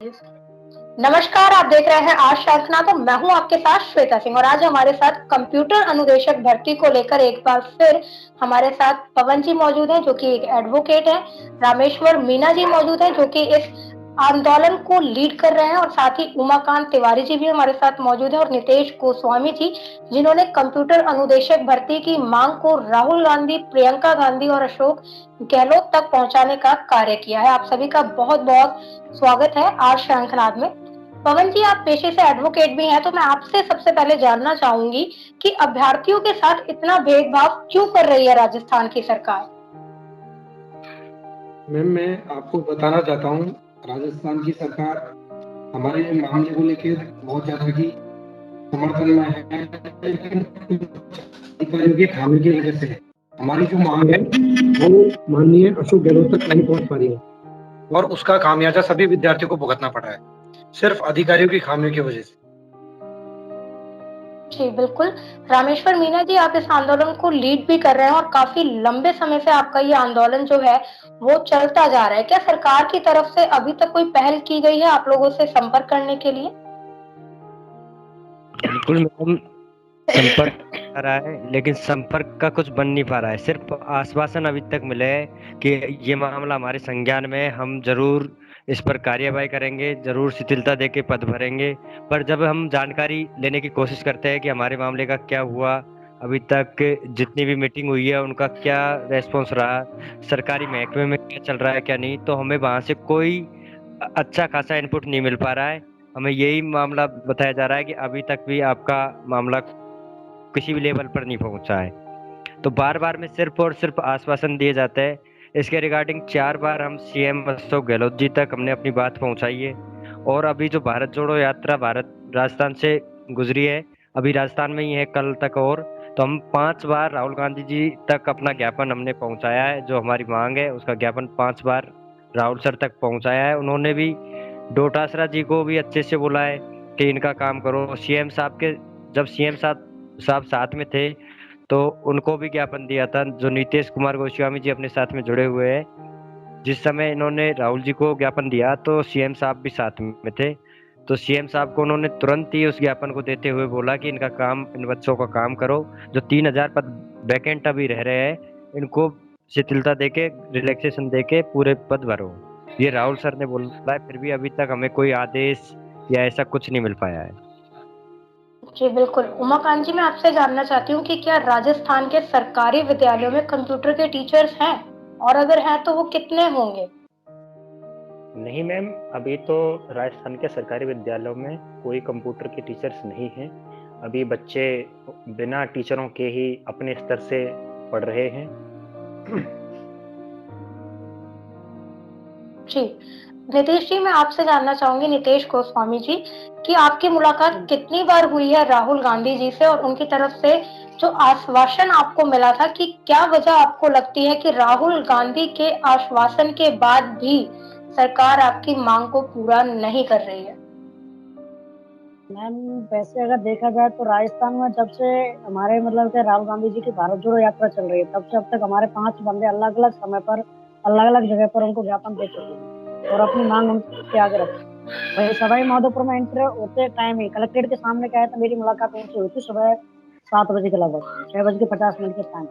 जी। नमस्कार, आप देख रहे हैं आज शासना। तो मैं हूं आपके साथ श्वेता सिंह और आज हमारे साथ कंप्यूटर अनुदेशक भर्ती को लेकर एक बार फिर हमारे साथ पवन जी मौजूद हैं, जो कि एक एडवोकेट है। रामेश्वर मीना जी मौजूद हैं, जो कि इस आंदोलन को लीड कर रहे हैं, और साथ ही उमाकांत तिवारी जी भी हमारे साथ मौजूद हैं, और नितेश गोस्वामी जी, जिन्होंने कंप्यूटर अनुदेशक भर्ती की मांग को राहुल गांधी, प्रियंका गांधी और अशोक गहलोत तक पहुंचाने का कार्य किया है। आप सभी का बहुत बहुत स्वागत है आज शंखनाद में। पवन जी, आप पेशे से एडवोकेट भी हैं, तो मैं आपसे सबसे पहले जानना चाहूंगी कि अभ्यर्थियों के साथ इतना भेदभाव क्यों कर रही है राजस्थान की सरकार? मैम, मैं आपको बताना चाहता हूँ, राजस्थान की सरकार हमारे मामले को लेकर बहुत ज्यादा ही समर्थन में है, लेकिन अधिकारियों की खामी की वजह से हमारी जो मांग है वो माननीय अशोक गहलोत तक नहीं पहुंच पा रही है, और उसका खामियाजा सभी विद्यार्थियों को भुगतना पड़ा है, सिर्फ अधिकारियों की खामियों की वजह से। जी बिल्कुल। रामेश्वर मीना जी, आप इस आंदोलन को लीड भी कर रहे हैं और काफी लंबे समय से आपका ये आंदोलन जो है वो चलता जा रहा है। क्या सरकार की तरफ से अभी तक कोई पहल की गई है आप लोगों से संपर्क करने के लिए? बिल्कुल मैडम, संपर्क आ रहा है लेकिन संपर्क का कुछ बन नहीं पा रहा है। सिर्फ आश्वासन अभी तक मिले हैं कि ये मामला हमारे संज्ञान में है, हम जरूर इस पर कार्यवाही करेंगे, जरूर शिथिलता देके पद भरेंगे। पर जब हम जानकारी लेने की कोशिश करते हैं कि हमारे मामले का क्या हुआ, अभी तक जितनी भी मीटिंग हुई है उनका क्या रेस्पॉन्स रहा, सरकारी महकमे में क्या चल रहा है क्या नहीं, तो हमें वहां से कोई अच्छा खासा इनपुट नहीं मिल पा रहा है। हमें यही मामला बताया जा रहा है कि अभी तक भी आपका मामला किसी भी लेवल पर नहीं पहुंचा है। तो बार बार में सिर्फ और सिर्फ आश्वासन दिए जाते हैं। इसके रिगार्डिंग 4 बार हम सीएम अशोक गहलोत जी तक हमने अपनी बात पहुंचाई है। और अभी जो भारत जोड़ो यात्रा भारत राजस्थान से गुजरी है, अभी राजस्थान में ही है कल तक, और तो हम 5 बार राहुल गांधी जी तक अपना ज्ञापन हमने पहुंचाया है। जो हमारी मांग है उसका ज्ञापन 5 बार राहुल सर तक पहुंचाया है। उन्होंने भी डोटासरा जी को भी अच्छे से बोला है कि इनका काम करो। सीएम साहब के जब सीएम साहब साथ में थे तो उनको भी ज्ञापन दिया था। जो नीतीश कुमार गोस्वामी जी अपने साथ में जुड़े हुए हैं, जिस समय इन्होंने राहुल जी को ज्ञापन दिया तो सीएम साहब भी साथ में थे। तो सीएम साहब को उन्होंने तुरंत ही उस ज्ञापन को देते हुए बोला कि इनका काम, इन बच्चों का काम करो। जो 3,000 पद वैकेंट अभी रह रहे हैं, इनको शिथिलता देके, रिलैक्सेशन देके पूरे पद भरो। ये राहुल सर ने बोला है, फिर भी अभी तक हमें कोई आदेश या ऐसा कुछ नहीं मिल पाया है। जी बिल्कुल। उमाकांत जी, मैं आपसे जानना चाहती हूँ कि क्या राजस्थान के सरकारी विद्यालयों में कंप्यूटर के टीचर्स हैं, और अगर हैं तो वो कितने होंगे? नहीं मैम, अभी तो राजस्थान के सरकारी विद्यालयों में कोई कंप्यूटर के टीचर्स नहीं हैं। अभी बच्चे बिना टीचरों के ही अपने स्तर से पढ़ रहे हैं। जी। नितेश जी, मैं आपसे जानना चाहूंगी, नितेश गोस्वामी जी, कि आपकी मुलाकात कितनी बार हुई है राहुल गांधी जी से, और उनकी तरफ से जो आश्वासन आपको मिला था, कि क्या वजह आपको लगती है कि राहुल गांधी के आश्वासन के बाद भी सरकार आपकी मांग को पूरा नहीं कर रही है? मैम, वैसे अगर देखा जाए तो राजस्थान में जब से हमारे मतलब कि राहुल गांधी जी की भारत जोड़ो यात्रा चल रही है, तब से अब तक हमारे 5 बंदे अलग अलग समय पर अलग अलग जगह पर उनको ज्ञापन दे चुके हैं और अपनी मांग उनके आगे रखी। वही सवाई माधोपुर में एंटर होते टाइम ही कलेक्ट्रेट के सामने क्या है, तो मेरी मुलाकात उनसे हुई थी सुबह 7 बजे के लगभग, 6:50 के टाइम।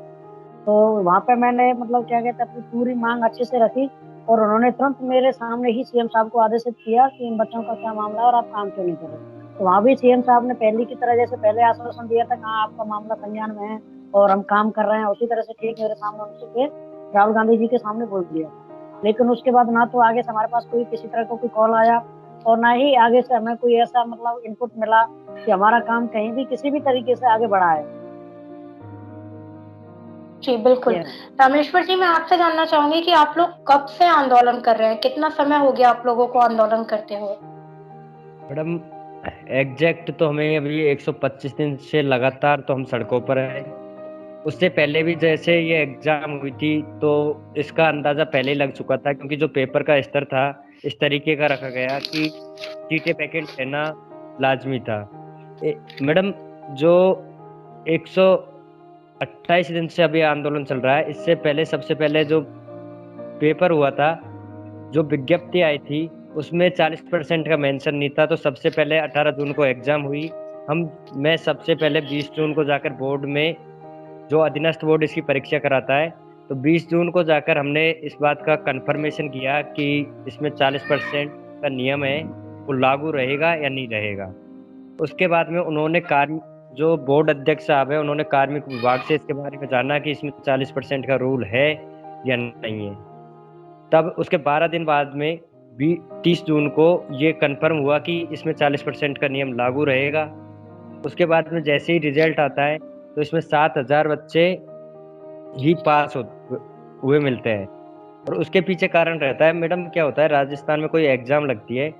तो वहां पे मैंने मतलब क्या कहते हैं, अपनी पूरी मांग अच्छे से रखी, और उन्होंने तुरंत मेरे सामने ही सीएम साहब को आदेशित किया कि इन बच्चों का क्या मामला है और आप काम क्यों नहीं कर रहे। तो वहां भी सीएम साहब ने पहले की तरह, जैसे पहले आश्वासन दिया था कि हाँ आपका मामला संज्ञान में है और हम काम कर रहे हैं, उसी तरह से ठीक मेरे सामने उनसे राहुल गांधी जी के सामने बोल दिया। लेकिन उसके बाद ना तो आगे से हमारे पास कोई किसी तरह का कोई कॉल आया, और ना ही आगे से हमें कोई ऐसा मतलब इनपुट मिला कि हमारा काम कहीं भी किसी भी तरीके से आगे बढ़ा है। जी बिल्कुल। रामेश्वर जी, मैं आपसे जानना चाहूंगी कि आप लोग कब से आंदोलन कर रहे हैं, कितना समय हो गया आप लोगों को आंदोलन करते हुए? मैडम, एग्जैक्ट तो हमें अभी 125 दिन से लगातार तो हम सड़कों पर हैं। उससे पहले भी जैसे ये एग्जाम हुई थी तो इसका अंदाजा पहले ही लग चुका था, क्योंकि जो पेपर का स्तर था इस तरीके का रखा गया कि सीटें पैकेट लेना लाजमी था। मैडम, जो 128 दिन से अभी आंदोलन चल रहा है, इससे पहले सबसे पहले जो पेपर हुआ था, जो विज्ञप्ति आई थी, उसमें 40% का मेंशन नहीं था। तो सबसे पहले 18 जून को एग्जाम हुई। मैं सबसे पहले 20 जून को जाकर बोर्ड में, जो अधीनस्थ बोर्ड इसकी परीक्षा कराता है, तो 20 जून को जाकर हमने इस बात का कंफर्मेशन किया कि इसमें 40% का नियम है वो लागू रहेगा या नहीं रहेगा। उसके बाद में उन्होंने कार्य, जो बोर्ड अध्यक्ष साहब है, उन्होंने कार्मिक विभाग से इसके बारे में जाना कि इसमें 40% का रूल है या नहीं है। तब उसके 12 दिन बाद में 30 जून को ये कंफर्म हुआ कि इसमें 40% का नियम लागू रहेगा। उसके बाद में जैसे ही रिजल्ट आता है तो इसमें 7,000 बच्चे ही हुए मिलते हैं। और उसके पीछे कारण रहता है मैडम, क्या होता है, राजस्थान में कोई एग्जाम लगती है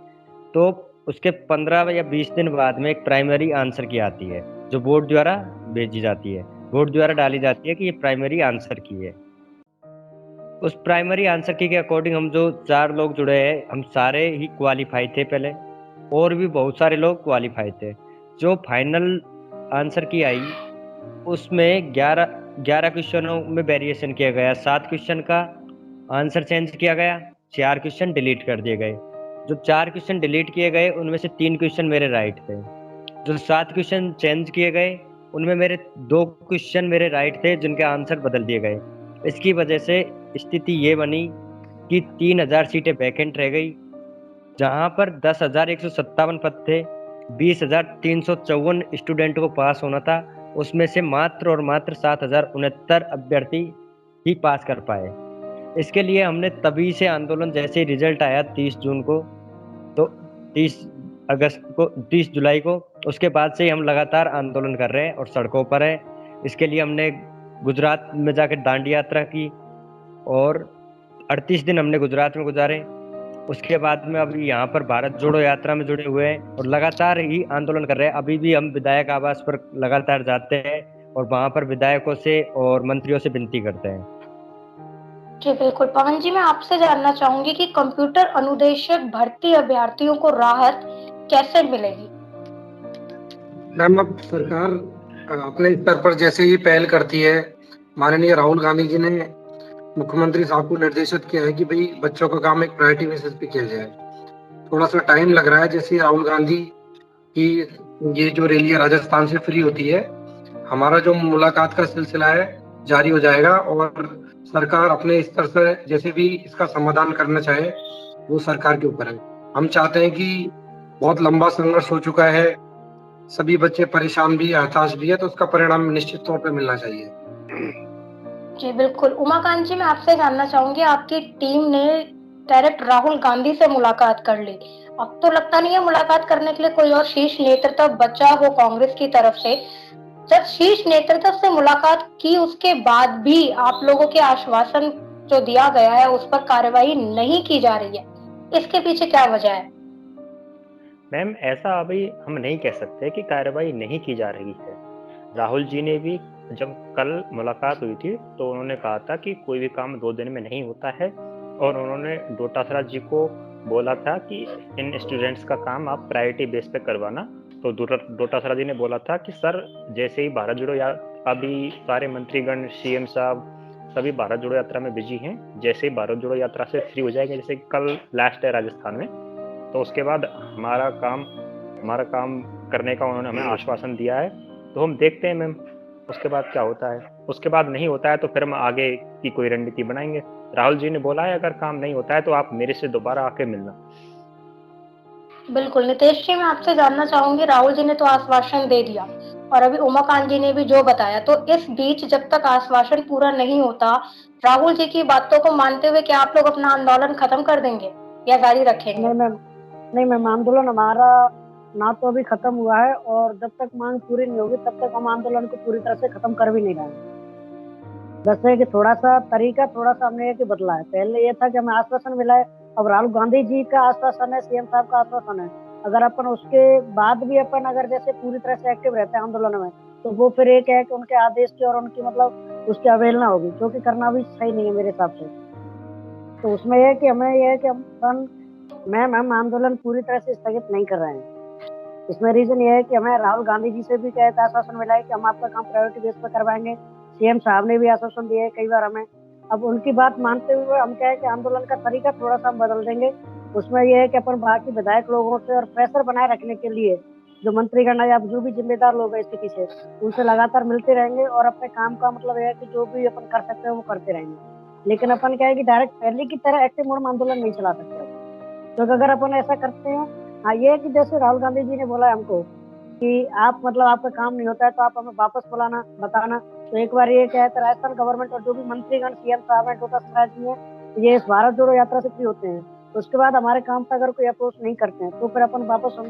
तो उसके 15 या 20 दिन बाद में एक प्राइमरी आंसर की आती है, जो बोर्ड द्वारा भेजी जाती है, बोर्ड द्वारा डाली जाती है कि ये प्राइमरी आंसर की है। उस प्राइमरी आंसर की के अकॉर्डिंग हम जो 4 लोग जुड़े हैं, हम सारे ही क्वालिफाई थे पहले, और भी बहुत सारे लोग क्वालिफाई थे। जो फाइनल आंसर की आई उसमें 11 क्वेश्चनों में वेरिएशन किया गया, 7 क्वेश्चन का आंसर चेंज किया गया, 4 क्वेश्चन डिलीट कर दिए गए। जो 4 क्वेश्चन डिलीट किए गए उनमें से 3 क्वेश्चन मेरे राइट थे। जो 7 क्वेश्चन चेंज किए गए उनमें मेरे 2 क्वेश्चन मेरे राइट थे जिनके आंसर बदल दिए गए। इसकी वजह से स्थिति ये बनी कि 3,000 सीटें वैकेंट रह गई, जहां पर 10,157 पद थे, 20,354 स्टूडेंट को पास होना था। उसमें से मात्र और मात्र 7,069 अभ्यर्थी ही पास कर पाए। इसके लिए हमने तभी से आंदोलन, जैसे ही रिजल्ट आया 30 जून को, तो 30 जुलाई को, उसके बाद से ही हम लगातार आंदोलन कर रहे हैं और सड़कों पर है। इसके लिए हमने गुजरात में जाकर दांडी यात्रा की और 38 दिन हमने गुजरात में गुजारे। उसके बाद में अभी यहाँ पर भारत जोड़ो यात्रा में जुड़े हुए हैं और लगातार ही आंदोलन कर रहे हैं। अभी भी हम विधायक आवास पर लगातार जाते हैं और वहां पर विधायकों से और मंत्रियों से विनती करते हैं। जी बिल्कुल। पवन जी, मैं आपसे जानना चाहूंगी कि कंप्यूटर अनुदेशक भर्ती अभ्यर्थियों को राहत कैसे मिलेगी? मैम, अब सरकार अपने स्तर पर जैसे ही पहल करती है, माननीय राहुल गांधी जी ने मुख्यमंत्री साहब को निर्देशित किया है कि भाई बच्चों का काम एक प्रायोरिटी बेसिस पे किया जाए। थोड़ा सा टाइम लग रहा है, जैसे राहुल गांधी की ये जो रैली है राजस्थान से फ्री होती है, हमारा जो मुलाकात का सिलसिला है जारी हो जाएगा और सरकार अपने स्तर से जैसे भी इसका समाधान करना चाहे वो सरकार के ऊपर है। हम चाहते हैं कि बहुत लंबा संघर्ष हो चुका है, सभी बच्चे परेशान भी, हताश भी है, तो उसका परिणाम निश्चित तौर पे मिलना चाहिए। जी बिल्कुल। उमाकांत जी, मैं आपसे जानना चाहूंगी, आपकी टीम ने डायरेक्ट राहुल गांधी से मुलाकात कर ली। अब तो लगता नहीं है मुलाकात करने के लिए कोई और शीर्ष नेतृत्व बचा हो कांग्रेस की तरफ से। जब शीर्ष नेतृत्व से मुलाकात की उसके बाद भी आप लोगों के आश्वासन जो दिया गया है उस पर कार्रवाई नहीं की जा रही है, इसके पीछे क्या वजह है? मैम, ऐसा अभी हम नहीं कह सकते कि कार्रवाई नहीं की जा रही है। राहुल जी ने भी जब कल मुलाकात हुई थी तो उन्होंने कहा था कि कोई भी काम 2 दिन में नहीं होता है, और उन्होंने डोटासरा जी को बोला था कि इन स्टूडेंट्स का काम आप प्रायोरिटी बेस पे करवाना। तो डोटासरा जी ने बोला था कि सर, जैसे ही भारत जोड़ो अभी सारे मंत्रीगण, सीएम साहब सभी भारत जोड़ो यात्रा में बिजी हैं, जैसे ही भारत जोड़ो यात्रा से फ्री हो जाएंगे, जैसे कल लास्ट है राजस्थान में, तो उसके बाद हमारा काम करने का उन्होंने हमें आश्वासन दिया है। तो हम देखते हैं मैम उसके बाद क्या होता है। उसके बाद नहीं होता है तो फिर हम आगे की कोई रणनीति बनाएंगे। राहुल जी ने बोला है अगर काम नहीं होता है तो आप मेरे से दोबारा आके मिलना। बिल्कुल। नितेश जी, मैं आपसे जानना चाहूंगी, राहुल जी ने तो आश्वासन दे दिया और अभी उमाकांत जी ने भी जो बताया, तो इस बीच जब तक आश्वासन पूरा नहीं होता, राहुल जी की बातों को मानते हुए क्या आप लोग अपना आंदोलन खत्म कर देंगे या जारी रखेंगे? नहीं मैम, आंदोलन हमारा ना तो अभी खत्म हुआ है, और जब तक मांग पूरी नहीं होगी तब तक हम आंदोलन को पूरी तरह से खत्म कर भी नहीं रहे हैं। बस है कि थोड़ा सा तरीका थोड़ा सा हमने ये कि बदला है। पहले ये था कि हमें आश्वासन मिला है, अब राहुल गांधी जी का आश्वासन है, सीएम साहब का आश्वासन है। अगर अपन उसके बाद भी अपन अगर जैसे पूरी तरह से एक्टिव रहते हैं आंदोलन में, तो वो फिर एक है कि उनके आदेश की और उनकी मतलब उसकी अवहेलना होगी, जो कि करना भी सही नहीं है मेरे हिसाब से। तो उसमें यह है कि हमें यह है कि हम आंदोलन पूरी तरह से स्थगित नहीं कर रहे हैं। इसमें रीजन ये है कि हमें राहुल गांधी जी से भी क्या आश्वासन मिला है कि हम आपका काम प्रायोरिटी बेस पर करवाएंगे। सीएम साहब ने भी आश्वासन दिया है कई बार हमें, अब उनकी बात मानते हुए हम क्या है कि आंदोलन का तरीका थोड़ा सा हम बदल देंगे। उसमें यह है कि अपन बाकी विधायक लोगों से और प्रेशर बनाए रखने के लिए जो मंत्रीगण है या जो भी जिम्मेदार लोग हैं इसके पीछे, उनसे लगातार मिलते रहेंगे और अपने काम का मतलब यह है कि जो भी अपन कर सकते हैं वो करते रहेंगे। लेकिन अपन क्या है कि डायरेक्ट पहले की तरह एक्टिव मोड में आंदोलन नहीं चला सकते अब। क्योंकि अगर अपन ऐसा करते हैं, हाँ ये है कि जैसे राहुल गांधी जी ने बोला है हमको कि आप मतलब आपका काम नहीं होता है तो आप हमें वापस बुलाना बताना। तो एक बार ये क्या है कि राजस्थान गवर्नमेंट और जो भी मंत्रीगण सीएम साहब हैं डॉक्टर स्वराज जी हैं, ये इस भारत जोड़ो यात्रा से फ्री होते हैं, तो उसके बाद हमारे काम पर अगर कोई अप्रोच नहीं करते हैं तो फिर अपन वापस हम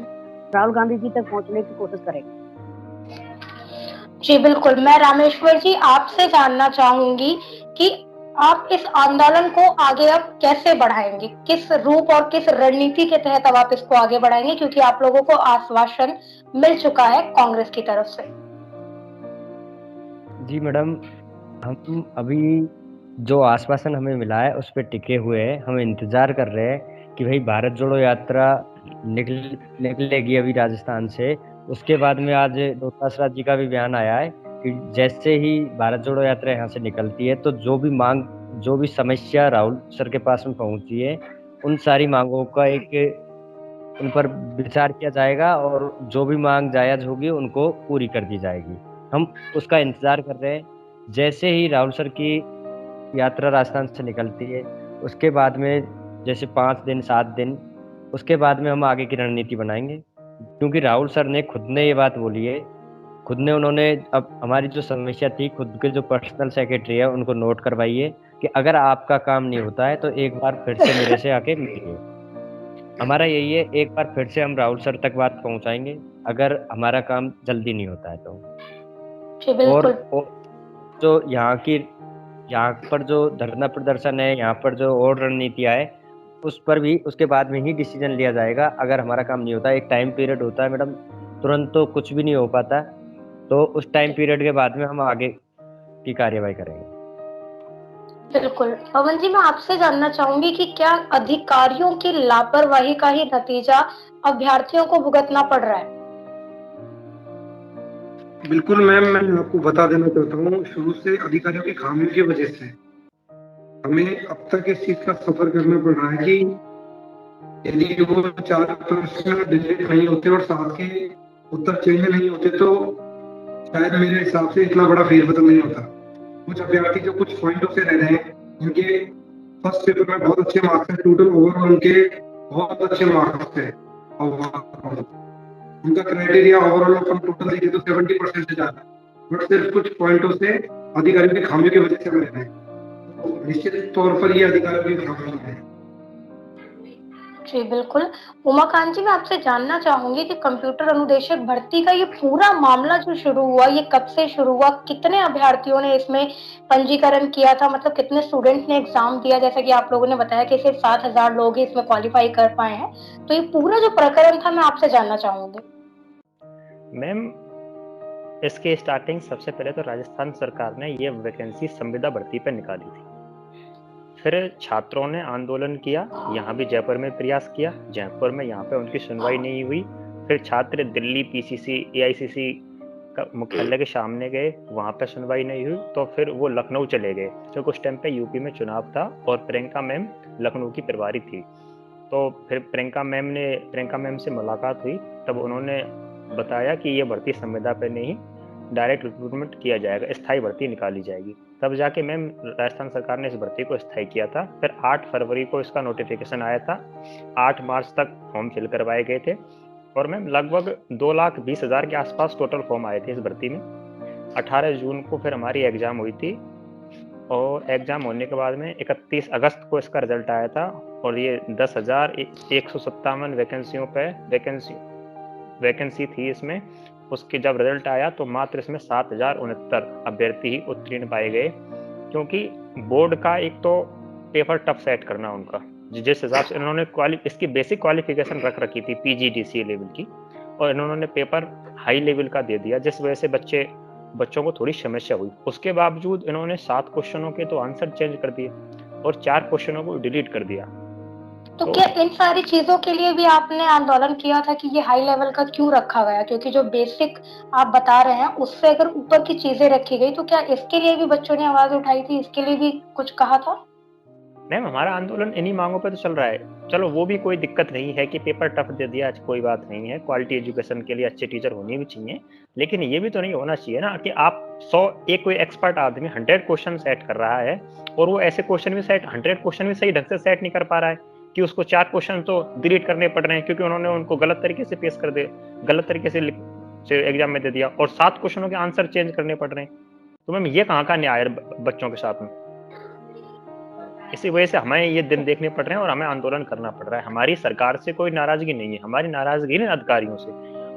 राहुल गांधी जी तक पहुंचने की कोशिश करेंगे। जी बिल्कुल, मैं रामेश्वर जी आपसे जानना चाहूंगी कि आप इस आंदोलन को आगे अब कैसे बढ़ाएंगे, किस रूप और किस रणनीति के तहत अब आप इसको आगे बढ़ाएंगे, क्योंकि आप लोगों को आश्वासन मिल चुका है कांग्रेस की तरफ से। जी मैडम, हम अभी जो आश्वासन हमें मिला है उस पर टिके हुए हैं। हम इंतजार कर रहे हैं कि भाई भारत जोड़ो यात्रा निकलेगी अभी राजस्थान से। उसके बाद में आज डॉक्टर स्वराज जी का भी बयान आया है कि जैसे ही भारत जोड़ो यात्रा यहाँ से निकलती है तो जो भी समस्या राहुल सर के पास में पहुंची है, उन सारी मांगों का उन पर विचार किया जाएगा और जो भी मांग जायज होगी उनको पूरी कर दी जाएगी। हम उसका इंतजार कर रहे हैं। जैसे ही राहुल सर की यात्रा राजस्थान से निकलती है उसके बाद में जैसे 5 दिन 7 दिन उसके बाद में हम आगे की रणनीति बनाएंगे। क्योंकि राहुल सर ने खुद ने ये बात बोली है, खुद ने उन्होंने अब हमारी जो समस्या थी खुद के जो पर्सनल सेक्रेटरी है उनको नोट करवाई है कि अगर आपका काम नहीं होता है तो एक बार फिर से मेरे से आके मिलिए। हमारा यही है, एक बार फिर से हम राहुल सर तक बात पहुंचाएंगे अगर हमारा काम जल्दी नहीं होता है तो। जी और, बिल्कुल। और जो यहाँ पर जो धरना प्रदर्शन है, यहाँ पर जो और रणनीतियाँ है, उस पर भी उसके बाद में ही डिसीजन लिया जाएगा। अगर हमारा काम नहीं होता, एक टाइम पीरियड होता है मैडम, तुरंत तो कुछ भी नहीं हो पाता, तो उस टाइम पीरियड के बाद में हम आगे की कार्यवाही करेंगे। बिल्कुल। पवन जी, मैं आपसे जानना चाहूंगी कि क्या अधिकारियों की लापरवाही का ही नतीजा अभ्यर्थियों को भुगतना पड़ रहा है? बिल्कुल मैम, मैं आपको बता देना चाहता हूँ, शुरू से अधिकारियों की खामियों की वजह से हमें अब तक इस चीज का सफर करना पड़ रहा है कि यदि वो 4 प्रश्न डिलीट नहीं होते और 7 के उत्तर चेंज नहीं होते तो शायद मेरे हिसाब से इतना बड़ा फेरबदल नहीं होता। कुछ अभ्यर्थी जो कुछ पॉइंटों से रह रहे हैं, उनके फर्स्ट पेपर में बहुत अच्छे मार्क्स हैं, टोटल ओवरऑल उनके बहुत अच्छे मार्क्स है और उनका क्राइटेरिया ओवरऑल अपन टोटल देखें तो 70% से ज्यादा, बट सिर्फ कुछ पॉइंटों से अधिकारियों की खामियों की वजह से हम रह रहे हैं। तो निश्चित तौर पर ये अधिकारियों की खामियां है। जी बिल्कुल। उमाकांत जी, मैं आपसे जानना चाहूंगी कि कंप्यूटर अनुदेशक भर्ती का ये पूरा मामला जो शुरू हुआ, ये कब से शुरू हुआ, कितने अभ्यर्थियों ने इसमें पंजीकरण किया था, मतलब कितने स्टूडेंट ने एग्जाम दिया? जैसा कि आप लोगों ने बताया कि सिर्फ 7,000 लोग ही इसमें क्वालिफाई कर पाए हैं, तो ये पूरा जो प्रकरण था मैं आपसे जानना चाहूंगी। मैम, इसके स्टार्टिंग सबसे पहले तो राजस्थान सरकार ने ये वैकेंसी संविदा भर्ती पर निकाली थी। फिर छात्रों ने आंदोलन किया, यहाँ भी जयपुर में प्रयास किया, जयपुर में यहाँ पे उनकी सुनवाई नहीं हुई। फिर छात्र दिल्ली पीसीसी एआईसीसी का मुख्यालय के सामने गए, वहाँ पे सुनवाई नहीं हुई, तो फिर वो लखनऊ चले गए क्योंकि उस टाइम पे यूपी में चुनाव था और प्रियंका मैम लखनऊ की प्रभारी थी। तो फिर प्रियंका मैम से मुलाकात हुई, तब उन्होंने बताया कि ये भर्ती संविदा पे नहीं, डायरेक्ट रिक्रूटमेंट किया जाएगा, स्थायी भर्ती निकाली जाएगी। तब जाके मैम राजस्थान सरकार ने इस भर्ती को स्थायी किया था। फिर 8 फरवरी को इसका नोटिफिकेशन आया था, 8 मार्च तक फॉर्म फिल करवाए गए थे और मैम लगभग 2,20,000 के आसपास टोटल फॉर्म आए थे इस भर्ती में। 18 जून को फिर हमारी एग्जाम हुई थी और एग्जाम होने के बाद में 31 अगस्त को इसका रिजल्ट आया था और ये 10,157 वैकेंसी थी इसमें। उसके जब रिजल्ट आया तो मात्र इसमें 7,069 अभ्यर्थी ही उत्तीर्ण पाए गए, क्योंकि बोर्ड का एक तो पेपर टफ सेट करना उनका, जिस हिसाब से इन्होंने इसकी बेसिक क्वालिफिकेशन रख रखी थी पीजीडीसीए लेवल की, और इन्होंने पेपर हाई लेवल का दे दिया, जिस वजह से बच्चों को थोड़ी समस्या हुई। उसके बावजूद इन्होंने 7 क्वेश्चनों के तो आंसर चेंज कर दिए और 4 क्वेश्चनों को डिलीट कर दिया। तो तो क्या इन सारी चीज़ों के लिए भी आपने आंदोलन किया था कि ये हाई लेवल का क्यों रखा गया? क्योंकि जो बेसिक आप बता रहे हैं, उससे अगर ऊपर की चीज़ें रखी गई, तो क्या इसके लिए भी बच्चों ने आवाज़ उठाई थी? इसके लिए भी कुछ कहा था? मैम हमारा आंदोलन इन्हीं मांगों पे तो चल रहा है। चलो वो भी कोई दिक्कत नहीं है कि पेपर टफ दे दिया, आज कोई बात नहीं है, क्वालिटी एजुकेशन के लिए अच्छे टीचर होने भी चाहिए। लेकिन ये भी तो नहीं होना चाहिए ना कि आप 100 एक कोई एक्सपर्ट आदमी 100 क्वेश्चन सेट कर रहा है और वो ऐसे क्वेश्चन भी सेट 100 क्वेश्चन भी सही ढंग से सेट नहीं कर पा रहा है कि उसको 4 क्वेश्चन तो डिलीट करने पड़ रहे हैं क्योंकि उन्होंने उनको गलत तरीके से पेश कर दे गलत तरीके से एग्जाम में दे दिया और 7 क्वेश्चनों के आंसर चेंज करने पड़ रहे हैं। तो मैम ये कहाँ का न्याय है बच्चों के साथ में? इसी वजह से हमें ये दिन देखने पड़ रहे हैं और हमें आंदोलन करना पड़ रहा है। हमारी सरकार से कोई नाराजगी नहीं है, हमारी नाराजगी इन अधिकारियों से,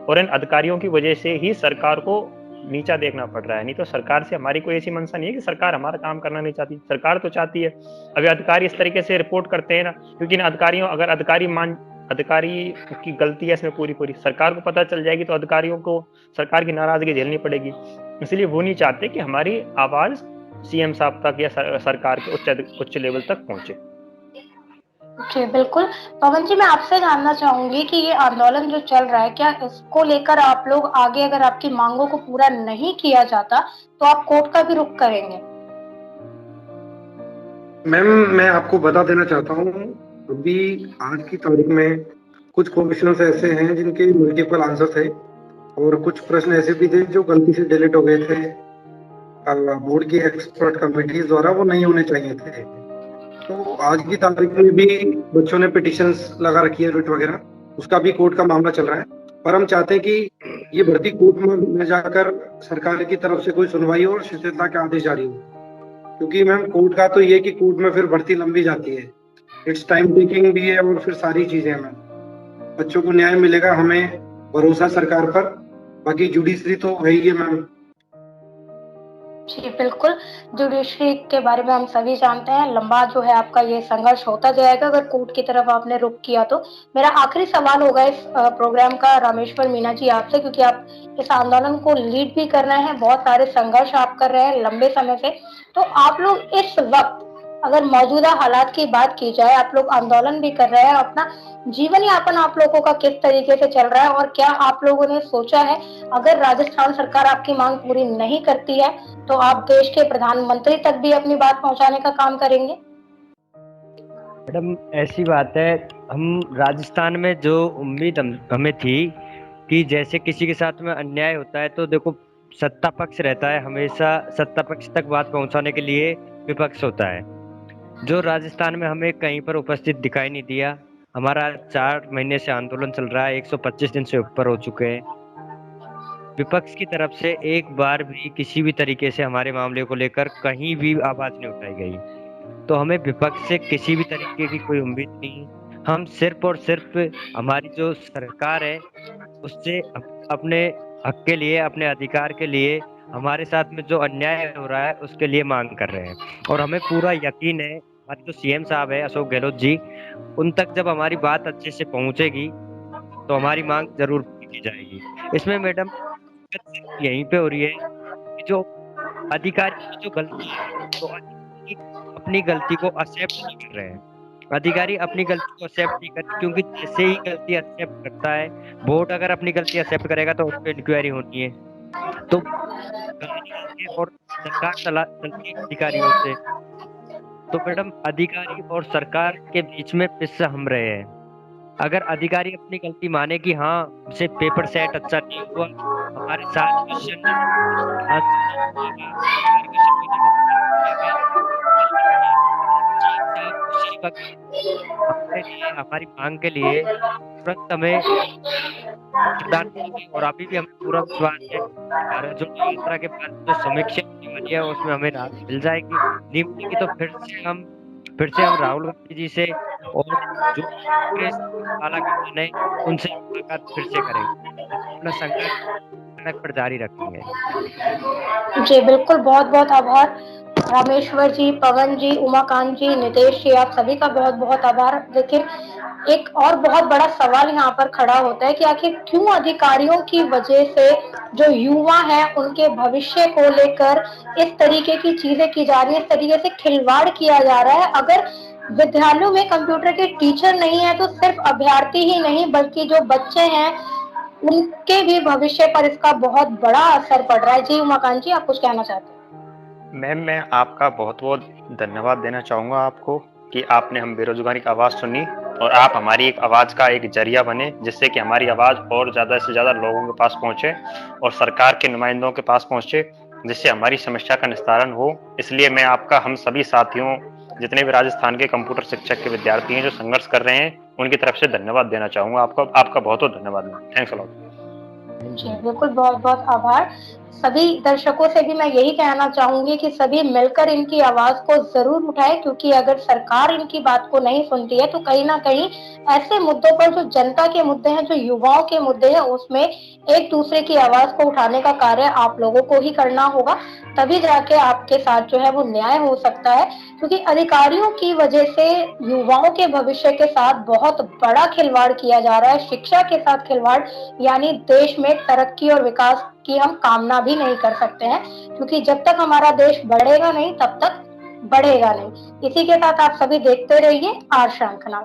और इन अधिकारियों की वजह से ही सरकार को नीचा देखना पड़ रहा है। नहीं तो सरकार से हमारी कोई ऐसी मंशा नहीं है कि सरकार हमारा काम करना नहीं चाहती, सरकार तो चाहती है। अभी अधिकारी इस तरीके से रिपोर्ट करते हैं ना, क्योंकि इन अधिकारियों अगर अधिकारी की गलती है इसमें पूरी सरकार को पता चल जाएगी तो अधिकारियों को सरकार की नाराजगी झेलनी पड़ेगी। इसलिए वो नहीं चाहते कि हमारी आवाज सीएम साहब तक या सरकार के उच्च लेवल तक पहुंचे। जी, बिल्कुल। पवन जी, मैं आपसे जानना चाहूँगी कि ये आंदोलन जो चल रहा है, क्या इसको लेकर आप लोग आगे अगर आपकी माँगों को पूरा नहीं किया जाता, तो आप कोर्ट का भी रुख करेंगे? मैम मैं आपको बता देना चाहता हूँ, अभी आज की तारीख में कुछ क्वेश्चंस ऐसे हैं जिनके मल्टीपल आंसर थे और कुछ प्रश्न ऐसे भी थे जो गलती से डिलीट हो गए थे बोर्ड की एक्सपर्ट कमेटी द्वारा, वो नहीं होने चाहिए थे। तो आज की तारीख में भी बच्चों ने पिटिशंस लगा रखी है, रिट वगैरह, उसका भी कोर्ट का मामला चल रहा है। पर हम चाहते हैं कि ये भर्ती कोर्ट में न जाकर सरकार की तरफ से कोई सुनवाई हो और शिथिलता के आदेश जारी हो, क्योंकि मैम कोर्ट का तो ये कि कोर्ट में फिर भर्ती लंबी जाती है, इट्स टाइम टेकिंग भी है और फिर सारी चीजें हैं मैम। बच्चों को न्याय मिलेगा, हमें भरोसा सरकार पर, बाकी जुडिशरी तो है ही है मैम। जी, बिल्कुल। जुडिशरी के बारे में हम सभी जानते हैं, लंबा जो है आपका ये संघर्ष होता जाएगा अगर कोर्ट की तरफ आपने रुख किया तो। मेरा आखिरी सवाल होगा इस प्रोग्राम का रामेश्वर मीना जी आपसे, क्योंकि आप इस आंदोलन को लीड भी कर रहे हैं, बहुत सारे संघर्ष आप कर रहे हैं लंबे समय से। तो आप लोग इस वक़्त अगर मौजूदा हालात की बात की जाए, आप लोग आंदोलन भी कर रहे हैं, अपना जीवन यापन आप लोगों का किस तरीके से चल रहा है और क्या आप लोगों ने सोचा है, अगर राजस्थान सरकार आपकी माँग पूरी नहीं करती है, तो आप देश के प्रधानमंत्री तक भी अपनी बात पहुंचाने का काम करेंगे? मैडम ऐसी बात है, हम राजस्थान में जो उम्मीद हमें थी कि जैसे किसी के साथ में अन्याय होता है तो देखो सत्ता पक्ष रहता है, हमेशा सत्ता पक्ष तक बात पहुंचाने के लिए विपक्ष होता है, जो राजस्थान में हमें कहीं पर उपस्थित दिखाई नहीं दिया। हमारा 4 महीने से आंदोलन चल रहा है, 125 दिन से ऊपर हो चुके हैं। विपक्ष की तरफ से एक बार भी किसी भी तरीके से हमारे मामले को लेकर कहीं भी आवाज नहीं उठाई गई। तो हमें विपक्ष से किसी भी तरीके की कोई उम्मीद नहीं। हम सिर्फ और सिर्फ हमारी जो सरकार है उससे अपने हक के लिए, अपने अधिकार के लिए, हमारे साथ में जो अन्याय हो रहा है उसके लिए मांग कर रहे हैं। और हमें पूरा यकीन है हमारे जो सीएम साहब है अशोक गहलोत जी, उन तक जब हमारी बात अच्छे से पहुंचेगी तो हमारी मांग जरूर पूरी की जाएगी। इसमें मैडम दिक्कत यहीं पे हो रही है कि जो अधिकारी की जो गलती है, तो अधिकारी अपनी गलती को एक्सेप्ट नहीं कर रहे हैं। अधिकारी अपनी गलती को एक्सेप्ट नहीं करते, क्योंकि जैसे ही गलती एक्सेप्ट करता है, बोर्ड अगर अपनी गलती एक्सेप्ट करेगा तो उस पर इंक्वायरी होनी है। तो और सरकार चलती है अधिकारियों से। तो मैडम अधिकारी और सरकार के बीच में पिस हम रहे हैं। अगर अधिकारी अपनी गलती माने कि हाँ से पेपर सेट अच्छा नहीं हुआ, हमारे साथ क्वेश्चन हमारे लिए, हमारी मांग के लिए तुरंत हमें प्रदान करेंगे। और अभी भी हमें पूरा विश्वास है कि भारत जोड़ो यात्रा के बाद जो समीक्षा होने वाली है उसमें हमें राहत मिल जाएगी। नहीं मिलेगी तो फिर से हम राहुल गांधी जी से और जो कांग्रेस है उनसे मुलाकात फिर से करेंगे, अपना संघर्ष सड़क पर जारी रखेंगे। जी, बिल्कुल, बहुत-बहुत आभार। रामेश्वर जी, पवन जी, उमाकांत जी, नितेश जी, आप सभी का बहुत बहुत आभार। लेकिन एक और बहुत बड़ा सवाल यहाँ पर खड़ा होता है कि आखिर क्यों अधिकारियों की वजह से जो युवा हैं उनके भविष्य को लेकर इस तरीके की चीजें की जा रही है, इस तरीके से खिलवाड़ किया जा रहा है। अगर विद्यालयों में कंप्यूटर के टीचर नहीं है तो सिर्फ अभ्यर्थी ही नहीं बल्कि जो बच्चे हैं उनके भी भविष्य पर इसका बहुत बड़ा असर पड़ रहा है। जी उमाकांत जी, आप कुछ कहना चाहते हैं? मैम, मैं आपका बहुत बहुत धन्यवाद देना चाहूँगा आपको कि आपने हम बेरोजगारी की आवाज़ सुनी और आप हमारी एक आवाज़ का एक जरिया बने, जिससे कि हमारी आवाज़ और ज़्यादा से ज़्यादा लोगों के पास पहुँचे और सरकार के नुमाइंदों के पास पहुँचे, जिससे हमारी समस्या का निस्तारण हो। इसलिए मैं आपका, हम सभी साथियों, जितने भी राजस्थान के कंप्यूटर शिक्षक के विद्यार्थी हैं जो संघर्ष कर रहे हैं, उनकी तरफ से धन्यवाद देना चाहूँगा आपको। आपका बहुत बहुत धन्यवाद मैम। Thanks a lot. जी, बिल्कुल, बहुत-बहुत आभार। सभी दर्शकों से भी मैं यही कहना चाहूँगी कि सभी मिलकर इनकी आवाज़ को ज़रूर उठाएँ, क्योंकि अगर सरकार इनकी बात को नहीं सुनती है, तो कहीं न कहीं ऐसे मुद्दों पर जो जनता के मुद्दे हैं, जो युवाओं के मुद्दे हैं, उसमें एक-दूसरे की आवाज़ को उठाने का कार्य आप लोगों को ही करना होगा। तभी जाके आपके साथ जो है वो न्याय हो सकता है, क्योंकि अधिकारियों की वजह से युवाओं के भविष्य के साथ बहुत बड़ा खिलवाड़ किया जा रहा है, शिक्षा के साथ खिलवाड़, यानी देश में तरक्की और विकास की हम कामना भी नहीं कर सकते हैं, क्योंकि जब तक हमारा देश बढ़ेगा नहीं तब तक बढ़ेगा नहीं। इसी के साथ आप सभी देखते रहिए आर श्रृंखला।